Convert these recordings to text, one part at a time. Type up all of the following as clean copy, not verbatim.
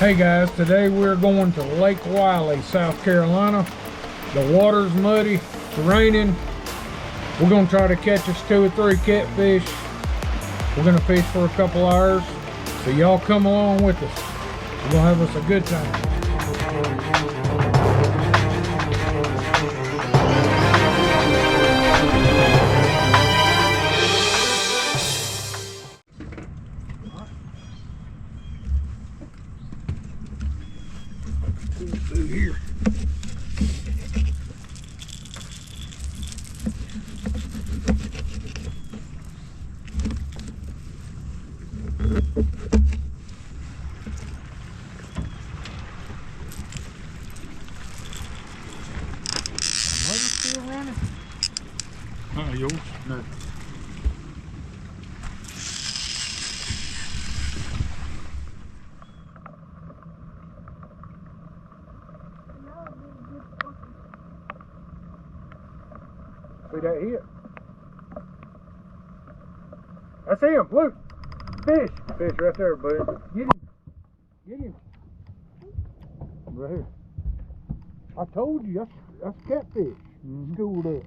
Hey guys, today we're going to Lake Wylie, South Carolina. The water's muddy, it's raining. We're gonna try to catch us 2 or 3 catfish. We're gonna fish for a couple hours. So y'all come along with us. We're gonna have us a good time. Through here. Still running? Yours? No. See that hit? That's him, look. Fish. Fish right there, buddy. Get him. Get him. Right here. I told you, that's catfish. Schooled up.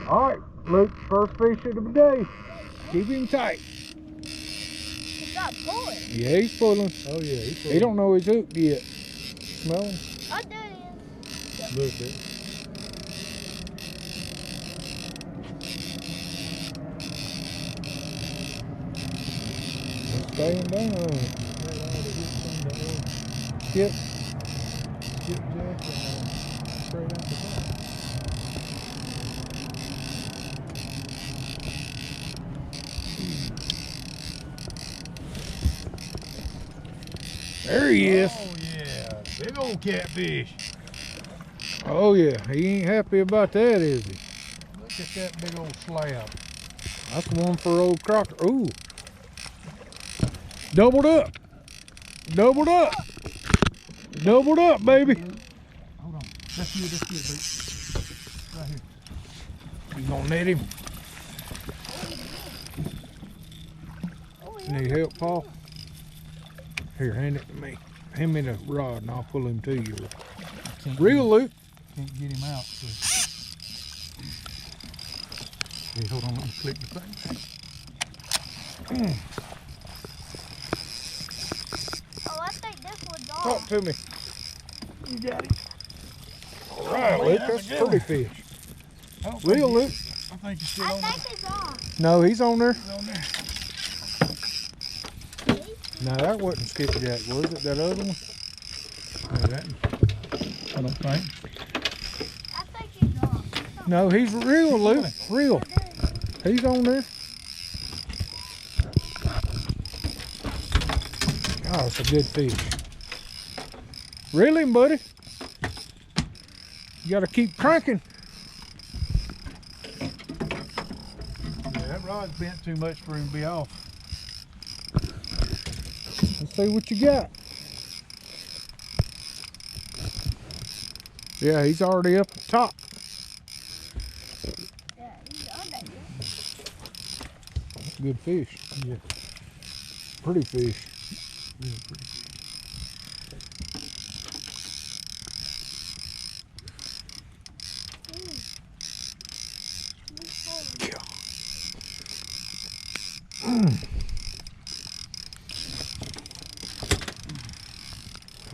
Alright, Luke, first fish of the day. Keep him tight. He's not pulling. Yeah, he's pulling. Oh yeah, he's pulling. He don't know he's hooked yet. Smell him? Oh, there he is. Look at it. Staying down. Skip. Skip jack and straight out the back. There he is. Oh yeah, big old catfish. Oh yeah, he ain't happy about that, is he? Look at that big old slab. That's one for old Crocker. Ooh. Doubled up. Doubled up. Doubled up, baby. Hold on. That's you, dude. Right here. You gonna net him? Need help, Paul? Here, hand it to me. Hand me the rod and I'll pull him to you. Reel, Luke. Can't get him out. So. Hey, hold on, let me click the thing. Oh, I think this one's off. Talk to me. You got him. All right, Luke, that's a pretty fish. Reel, Luke. I think he's still I on there. think it's off. No, he's on there. He's on there. No, that wasn't skipjack, was it? That other one? No, that, I don't think. I think he's off. No, he's real, Luke. Real. He's on there. Oh, it's a good fish. Reel him, buddy. You gotta keep cranking. Yeah, that rod's bent too much for him to be off. Let's see what you got. Yeah, he's already up at the top. Yeah, he's under here. Good fish. Yeah. Pretty fish. Really pretty.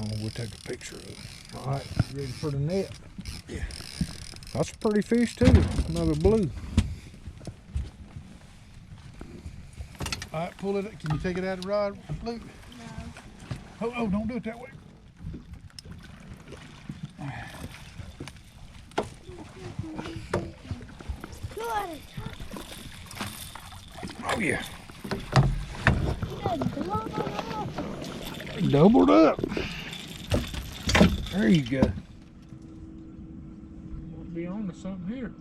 Oh, we'll take a picture of it. All right, ready for the net? Yeah. That's a pretty fish too. Another blue. All right, pull it. Can you take it out of the rod, Luke? No. Oh, don't do it that way. Good. Oh yeah. Good. Doubled up. There you go. Must be on to something here.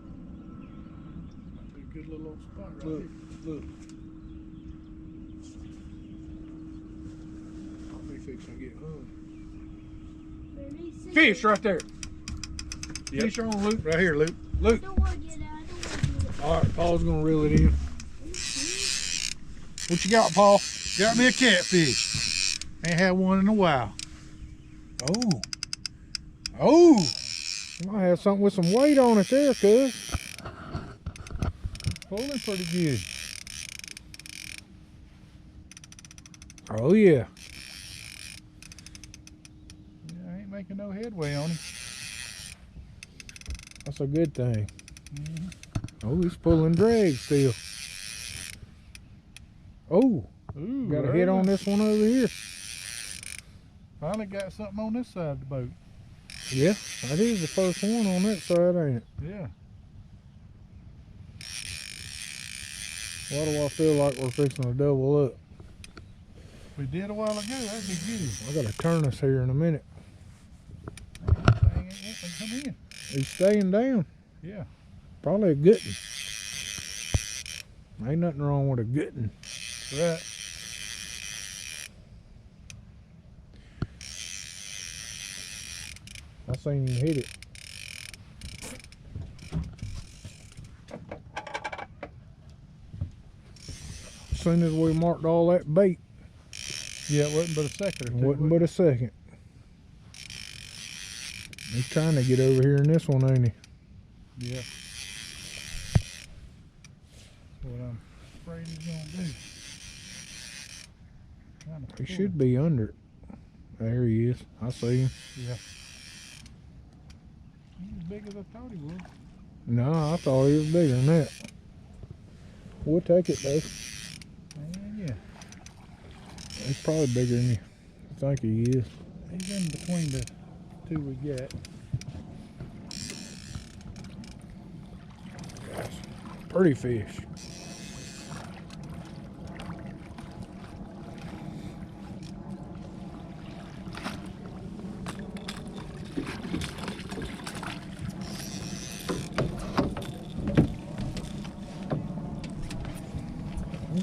That's a good little old spot right Look, here. look. I'll be fixing to get hung. Fish right there. Yep. Fish on, Luke. Right here, Luke. Luke. Don't want to get out. All right, Paul's gonna reel it in. What you got, Paul? Got me a catfish. Ain't had one in a while. Oh. Oh. You might have something with some weight on it there, cuz. Pulling pretty good. Oh yeah. Yeah, I ain't making no headway on him. That's a good thing. Oh, he's pulling drag still. Oh, Ooh, got a hit on this one over here. Finally got something on this side of the boat. Yeah, that is the first one on that side, ain't it? Yeah. Why do I feel like we're fixing to double up? We did a while ago. That'd be good. I gotta turn this here in a minute. This thing ain't wanting to come in. He's staying down. Yeah. Probably a good one. Ain't nothing wrong with a good one. Right. I seen him hit it. As soon as we marked all that bait, Yeah, it wasn't but a second or two. wasn't but a second. He's trying to get over here in this one, ain't he? Yeah. What I'm afraid he's gonna do. Trying to He pull should be under it. There he is. I see him. Yeah. He's as big as I thought he was. No, I thought he was bigger than that. We'll take it though. Yeah. He's probably bigger than you think he is. He's in between the two we got. Pretty fish.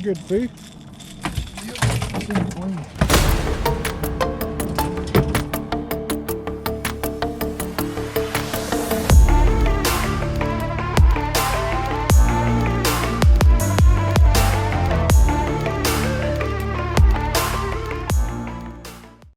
Good fish. It's in between.